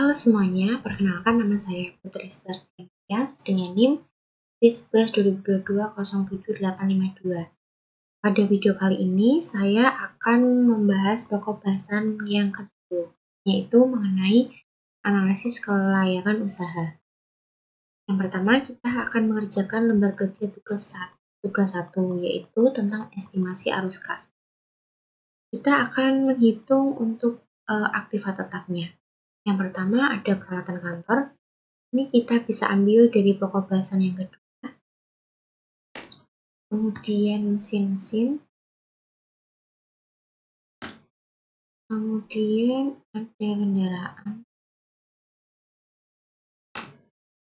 Halo semuanya, perkenalkan nama saya Putri Sudarstias dengan NIM RIS11 2022 07852. Pada video kali ini, saya akan membahas pokok bahasan yang ke-10, yaitu mengenai analisis kelayakan usaha. Yang pertama, kita akan mengerjakan lembar kerja tugas 1, yaitu tentang estimasi arus kas. Kita akan menghitung untuk aktiva tetapnya. Yang pertama ada peralatan kantor. Ini kita bisa ambil dari pokok bahasan yang kedua. Kemudian mesin-mesin. Kemudian ada kendaraan.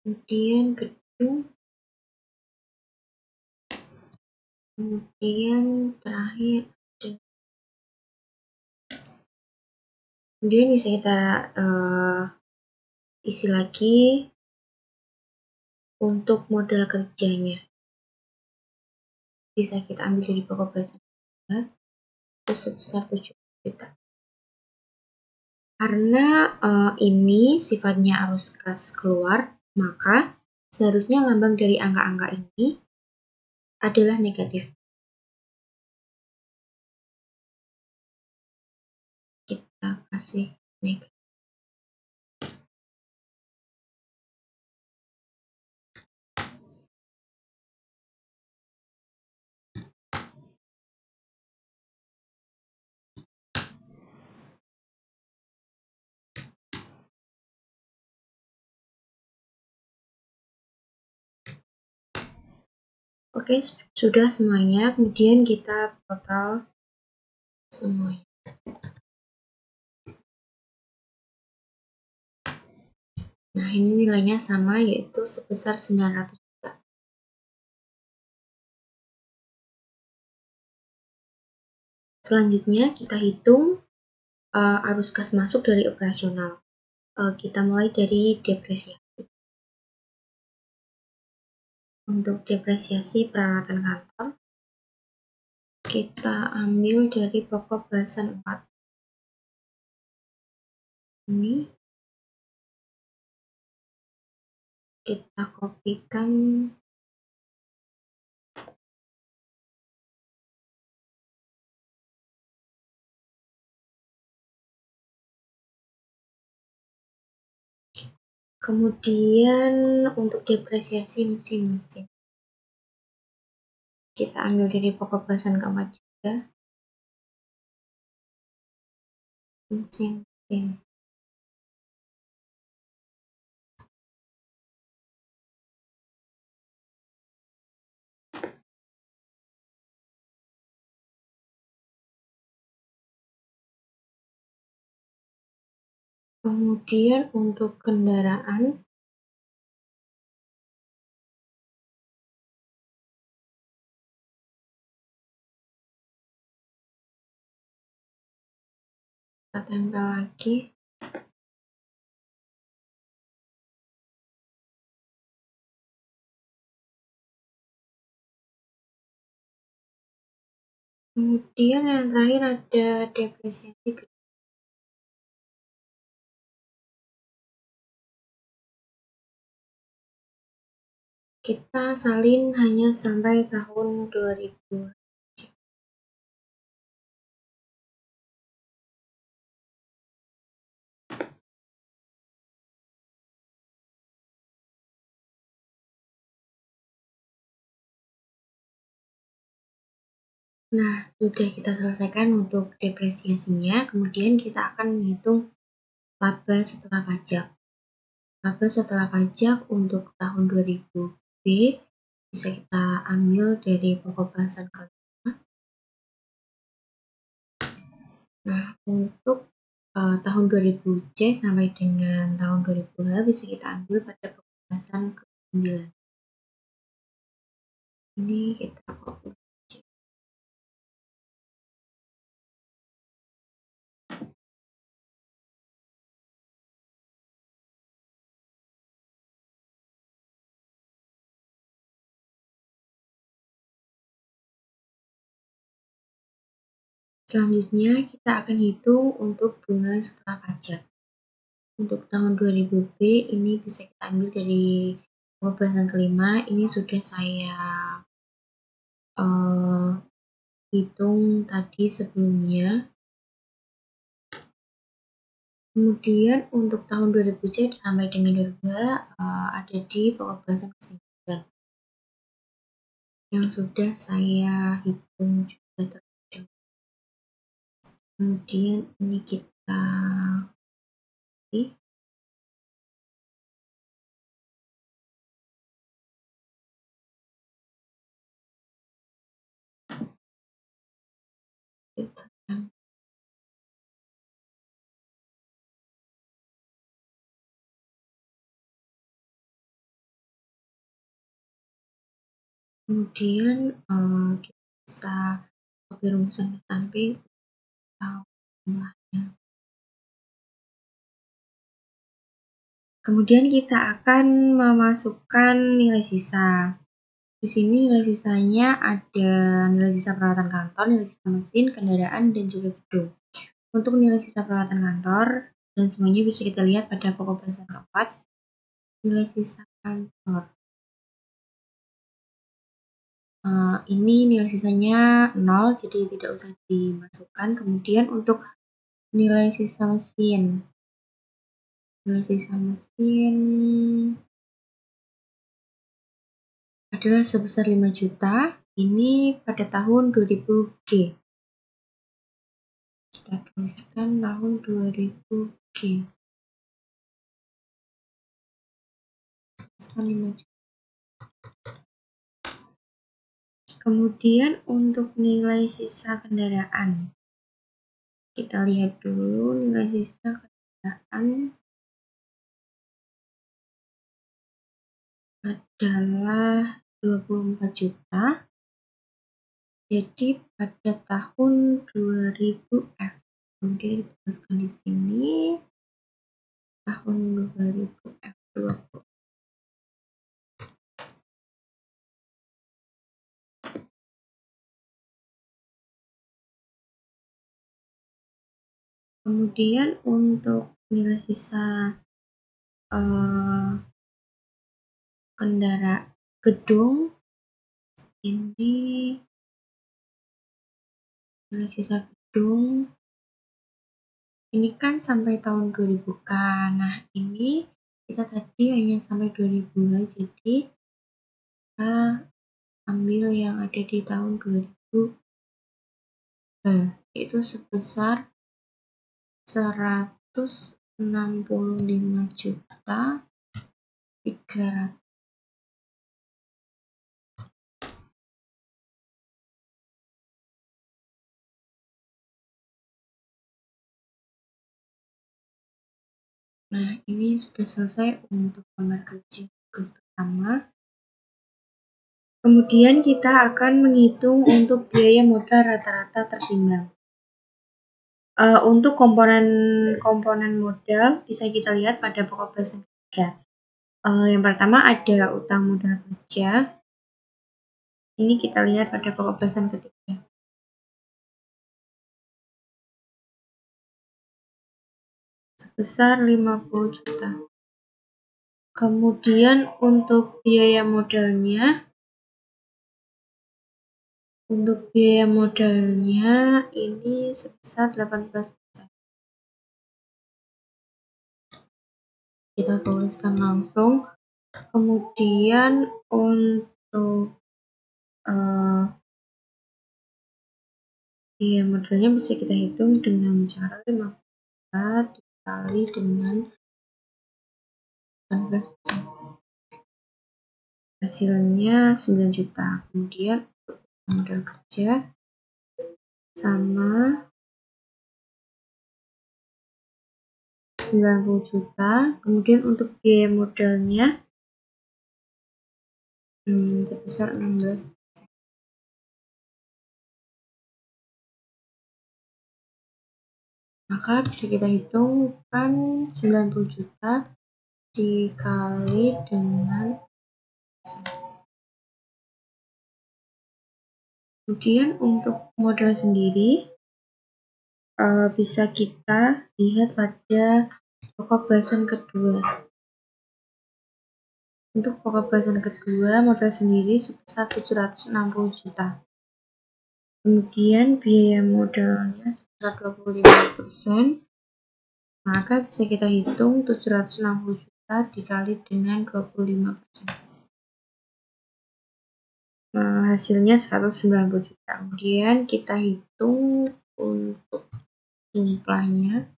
Kemudian gedung. Kemudian terakhir kemudian bisa kita isi lagi untuk modal kerjanya. Bisa kita ambil dari pokok bahasan itu sebesar 7 juta. Karena ini sifatnya arus kas keluar, maka seharusnya lambang dari angka-angka ini adalah negatif. Kita kasih negatif. Oke, sudah semuanya. Kemudian kita total semuanya. Nah, ini nilainya sama, yaitu sebesar 900 juta. Selanjutnya, kita hitung arus kas masuk dari operasional. Kita mulai dari depresiasi. Untuk depresiasi peralatan kantor, kita ambil dari pokok bahasan 4. Ini kita kopikan kemudian untuk depresiasi mesin-mesin kita ambil dari pokok bahasan keempat juga, mesin-mesin. Kemudian untuk kendaraan kita tempel lagi. Kemudian yang terakhir ada depresiasi gedung. Kita salin hanya sampai tahun 2000. Nah, sudah kita selesaikan untuk depresiasinya. Kemudian kita akan menghitung laba setelah pajak. Laba setelah pajak untuk tahun 2000B bisa kita ambil dari pokok bahasan kelima. Nah, untuk tahun 2000C sampai dengan tahun 2000H bisa kita ambil pada pokok bahasan ke-9. Ini kita copy. Selanjutnya kita akan hitung untuk bunga setelah pajak. Untuk tahun 2000B ini bisa kita ambil dari pembahasan kelima. Ini sudah saya hitung tadi sebelumnya. Kemudian untuk tahun 2000C sampai dengan 2002 ada di pokok bahasan ke-9 yang sudah saya hitung juga terlebih dahulu. Kemudian ini kita kemudian kita bisa copy rumusan ke samping atau jumlahnya. Kemudian kita akan memasukkan nilai sisa. Di sini nilai sisanya ada nilai sisa peralatan kantor, nilai sisa mesin, kendaraan, dan juga gedung. Untuk nilai sisa peralatan kantor, dan semuanya bisa kita lihat pada pokok bahasan keempat, nilai sisa kantor. Ini nilai sisanya 0, jadi tidak usah dimasukkan. Kemudian untuk nilai sisa mesin. Nilai sisa mesin adalah sebesar 5 juta. Ini pada tahun 2000G. Kita tuliskan tahun 2000G. Tuliskan 5 juta. Kemudian untuk nilai sisa kendaraan. Kita lihat dulu nilai sisa kendaraan adalah 24 juta. Jadi pada tahun 2000F. Kemudian kita tuliskan di sini tahun 2000F20. Kemudian untuk nilai sisa kendaraan gedung ini nilai sisa gedung ini kan sampai tahun 2000 kan. Nah ini kita tadi hanya sampai 2000 jadi kita ambil yang ada di tahun 2000 yaitu sebesar 165 juta 300. Nah, ini sudah selesai untuk gambar kerja tugas pertama. Kemudian kita akan menghitung untuk biaya modal rata-rata tertimbang. Untuk komponen modal bisa kita lihat pada pokok bahasan ketiga. Yang pertama ada utang modal kerja. Ini kita lihat pada pokok bahasan ketiga. Sebesar 50 juta. Kemudian untuk biaya modalnya. Untuk biaya modalnya ini sebesar 18%. Kita tuliskan langsung. Kemudian untuk biaya modalnya bisa kita hitung dengan cara 50 dikali dengan 18%. Hasilnya 9 juta. Kemudian untuk modal kerja sama 90 juta. Kemudian untuk biaya modalnya sebesar 16%. Maka bisa kita hitung kan 90 juta dikali dengan kemudian untuk modal sendiri bisa kita lihat pada Pokok bahasan kedua. Untuk pokok bahasan kedua, modal sendiri sebesar 760 juta. Kemudian biaya modalnya sebesar 25%, maka bisa kita hitung 760 juta dikali dengan 25%. Hasilnya 190 juta. Kemudian kita hitung untuk jumlahnya.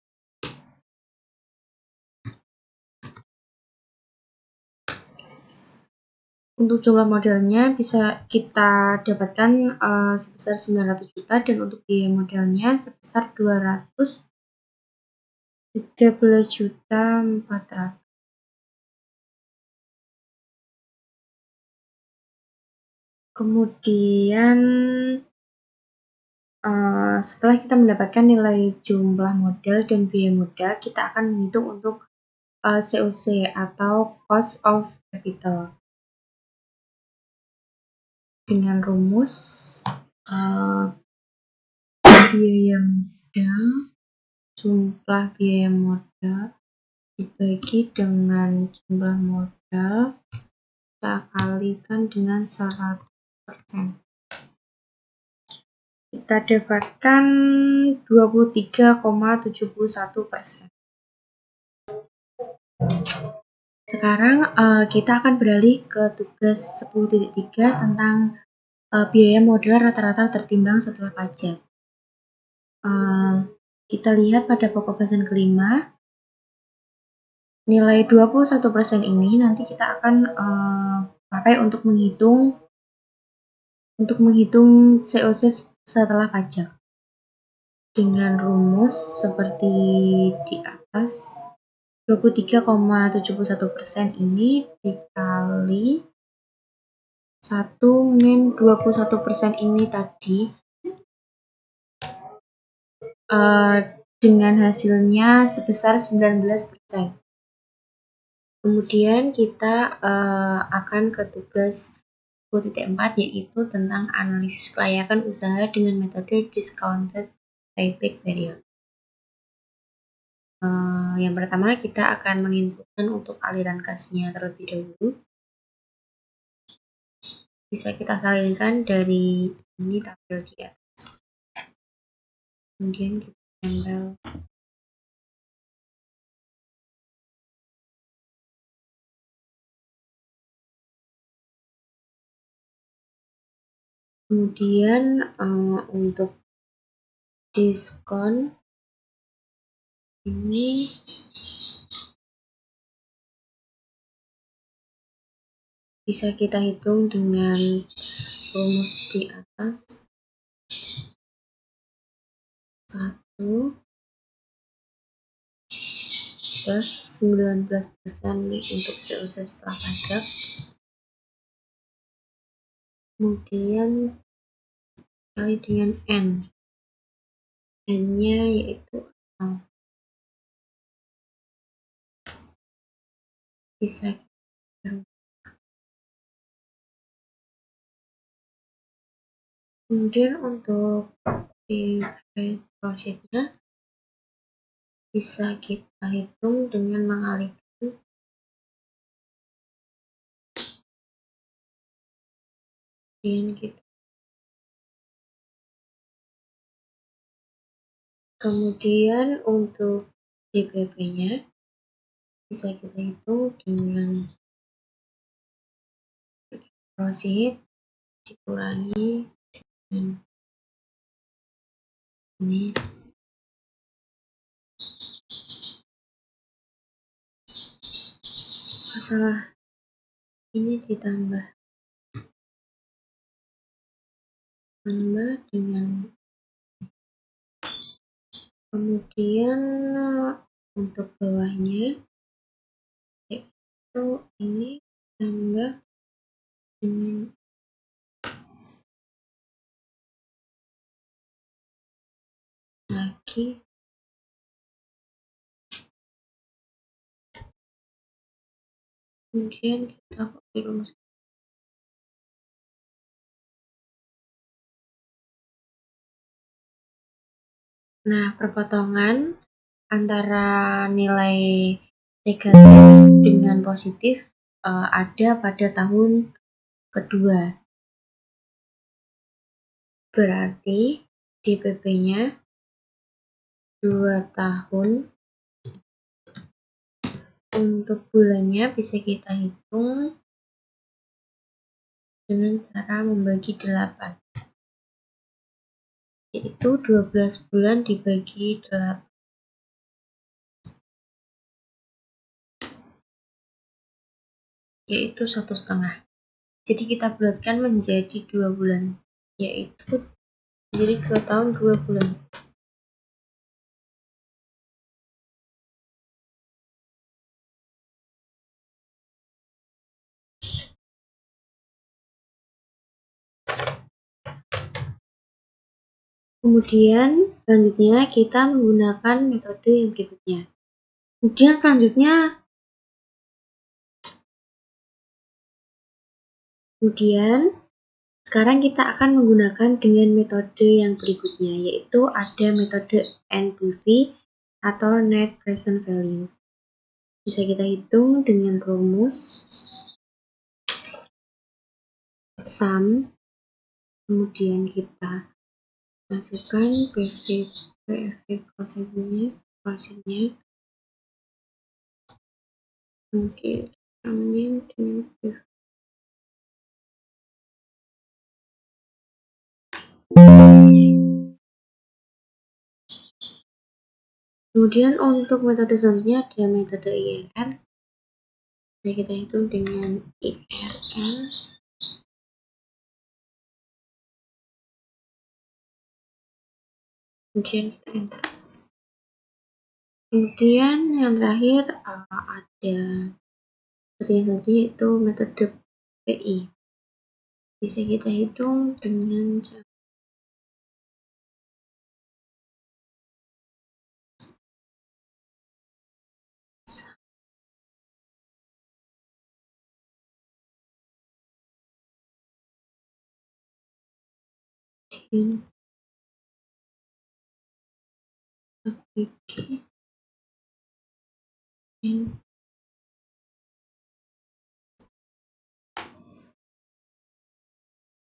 Untuk jumlah modalnya bisa kita dapatkan sebesar 900 juta, dan untuk biaya modalnya sebesar 213 juta 400. Kemudian setelah kita mendapatkan nilai jumlah modal dan biaya modal, kita akan menghitung untuk COC atau Cost of Capital. Dengan rumus biaya modal, jumlah biaya modal dibagi dengan jumlah modal, kita kalikan dengan 100%. Kita dapatkan 23,71%. Sekarang kita akan beralih ke tugas 10.3 tentang biaya modal rata-rata tertimbang setelah pajak. Kita lihat pada pokok bahasan kelima, nilai 21% ini nanti kita akan pakai untuk menghitung COC setelah pajak. Dengan rumus seperti di atas, 23,71% ini dikali 1 min 21% ini tadi, dengan hasilnya sebesar 19%. Kemudian kita akan ke tugas 10.4, yaitu tentang analisis kelayakan usaha dengan metode discounted payback period. Yang pertama, kita akan menginputkan untuk aliran kasnya terlebih dahulu. Bisa kita salinkan dari ini tabel di atas. Kemudian kita tempel. Kemudian untuk diskon ini bisa kita hitung dengan rumus di atas, 1 plus 19% untuk COC setelah pajak. Kemudian kali dengan N-nya yaitu 0. Bisa kita. Kemudian untuk profitnya bisa kita hitung dengan mengalihkan kita. Kemudian untuk DPP-nya bisa kita hitung dengan profit dikurangi dengan ini. Masalah ini ditambah dengan, kemudian untuk bawahnya yaitu ini tambah dengan lagi. Kemudian kita pakai rumus. Nah, perpotongan antara nilai negatif dengan positif ada pada tahun kedua. Berarti DPP-nya 2 tahun. Untuk bulannya bisa kita hitung dengan cara membagi 8, yaitu 12 bulan dibagi 8, yaitu 1,5. Jadi kita bulatkan menjadi 2 bulan, yaitu jadi 2 tahun 2 bulan. Kemudian selanjutnya kita menggunakan metode yang berikutnya. Kemudian sekarang kita akan menggunakan dengan metode yang berikutnya, yaitu ada metode NPV atau Net Present Value. Bisa kita hitung dengan rumus sum, kemudian kita masukkan PV kosennya. Oke, amin dengan PV. Kemudian untuk metode selanjutnya ada metode IRR. Jadi kita hitung dengan IRR. Kemudian kita enter. Kemudian yang terakhir ada metode selanjutnya yaitu metode PI. Bisa kita hitung dengan cara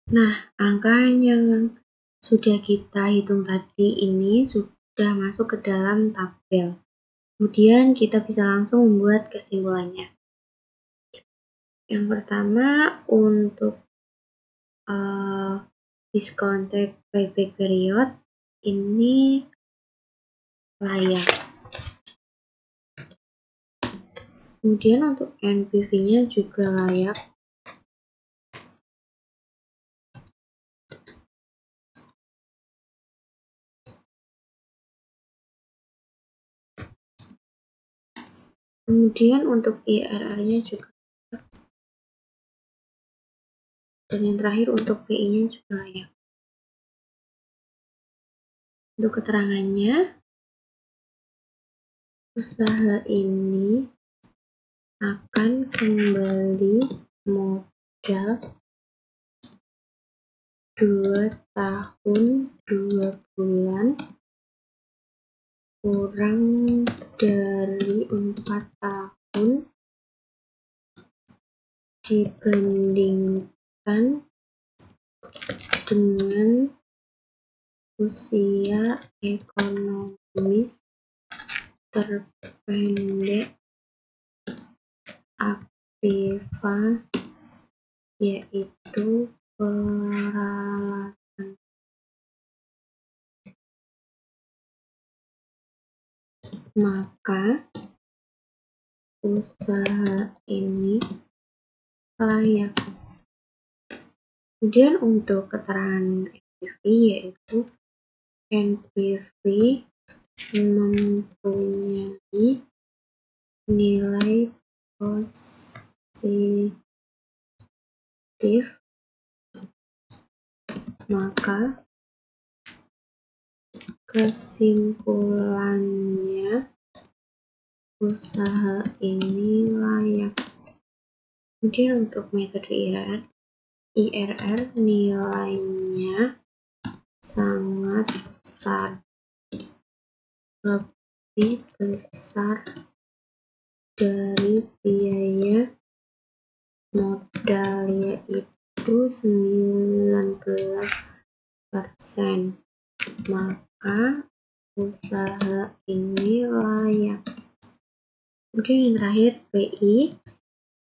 Nah, angka yang sudah kita hitung tadi ini sudah masuk ke dalam tabel. Kemudian kita bisa langsung membuat kesimpulannya. Yang pertama, untuk discounted payback period ini layak. Kemudian untuk NPV-nya juga layak. Kemudian untuk IRR-nya juga layak. Dan yang terakhir untuk PI-nya juga layak. Untuk keterangannya, usaha ini akan kembali modal 2 tahun 2 bulan kurang dari 4 tahun dibandingkan dengan usia ekonomis terpendek aktiva, yaitu peralatan. Maka usaha ini layak. Kemudian untuk keterangan NPV yaitu NPV mempunyai nilai positif, maka kesimpulannya usaha ini layak. Kemudian untuk metode IRR nilainya sangat besar, lebih besar dari biaya modal, yaitu 19%, maka usaha ini layak. Kemudian yang terakhir, PI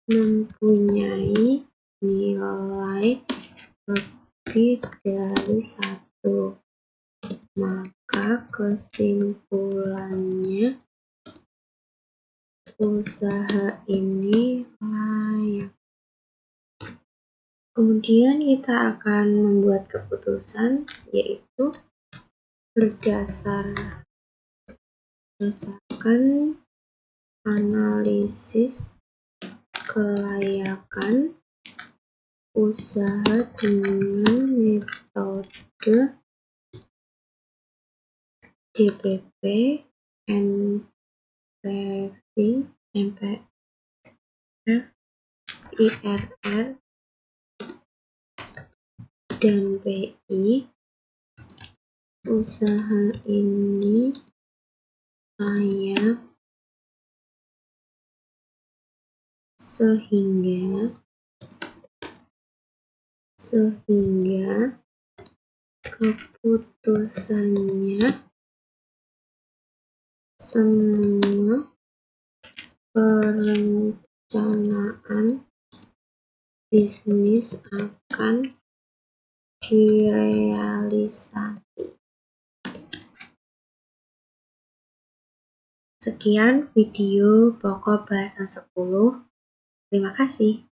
mempunyai nilai lebih dari 1, maka kesimpulannya usaha ini layak. Kemudian kita akan membuat keputusan, yaitu berdasarkan analisis kelayakan usaha dengan metode DPP, NPV, MPF, IRR, dan PI. Usaha ini layak sehingga keputusannya semua perencanaan bisnis akan direalisasi. Sekian video pokok bahasan 10. Terima kasih.